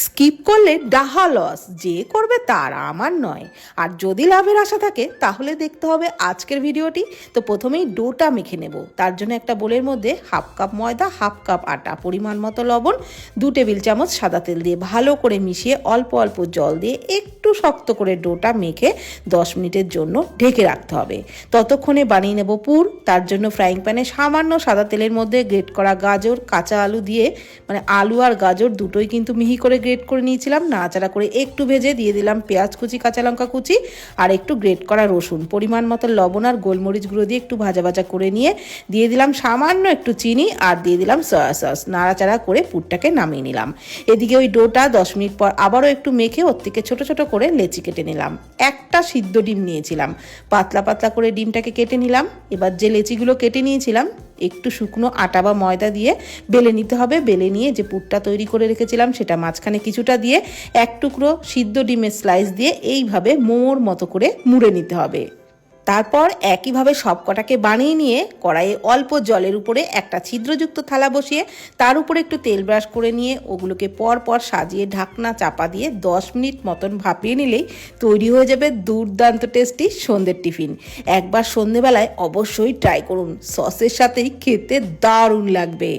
Skip করলে ডাহা loss, যে করবে তার, আমার নয়। আর যদি লাভের আশা থাকে তাহলে দেখতে হবে আজকের ভিডিওটি। তো প্রথমেই ডোটা মেখে নেব। তার জন্য একটা বোলের মধ্যে হাফ কাপ ময়দা, হাফ কাপ আটা, পরিমাণ মতো লবণ, 2 টেবিল চামচ সাদা তেল দিয়ে ভালো করে মিশিয়ে অল্প অল্প জল দিয়ে একটু শক্ত করে ডোটা মেখে 10 মিনিটের জন্য ঢেকে রাখতে হবে। ততক্ষণে বানিয়ে নেব পুর। তার জন্য ফ্রাইং প্যানে সামান্য সাদা তেলের মধ্যে গ্রেট করা গাজর, কাঁচা আলু দিয়ে, মানে আলু আর গাজর দুটোই কিন্তু মিহি করে গ্রেট করে নিয়েছিলাম। নাড়াচাড়া করে একটু ভেজে দিয়ে দিলাম পেঁয়াজ কুচি, কাঁচা লঙ্কা কুচি আর একটু গ্রেট করা রসুন, পরিমাণ মতো লবণ আর গোলমরিচ গুঁড়ো দিয়ে একটু ভাজা ভাজা করে নিয়ে দিয়ে দিলাম সামান্য একটু চিনি আর দিয়ে দিলাম সয়া সস। নাড়াচাড়া করে পুরটাকে নামিয়ে নিলাম। এদিকে ওই ডোটা 10 মিনিট পর আবারও একটু মেখে ওর থেকে ছোটো ছোটো করে লেচি কেটে নিলাম। একটা সিদ্ধ ডিম নিয়েছিলাম, পাতলা পাতলা করে ডিমটাকে কেটে নিলাম। এবার যে লেচিগুলো কেটে নিয়েছিলাম একটু শুকনো আটা বা ময়দা দিয়ে বেলে নিতে হবে। বেলে নিয়ে যে পুরটা তৈরি করে রেখেছিলাম সেটা মাঝখানে কিছুটা দিয়ে এক টুকরো সিদ্ধ ডিমের স্লাইস দিয়ে এইভাবে মোমোর মতো করে মুড়ে নিতে হবে। তারপর একইভাবে সব কটাকে বানিয়ে নিয়ে কড়াইয়ে অল্প জলের উপরে একটা ছিদ্রযুক্ত থালা বসিয়ে তার উপরে একটু তেল ব্রাশ করে নিয়ে ওগুলোকে পর পর সাজিয়ে ঢাকনা চাপা দিয়ে 10 মিনিট মতন ভাপিয়ে নিলেই তৈরি হয়ে যাবে দুর্দান্ত টেস্টি সন্ধ্যের টিফিন। একবার সন্ধ্যেবেলায় অবশ্যই ট্রাই করুন, সসের সাথেই খেতে দারুণ লাগবে।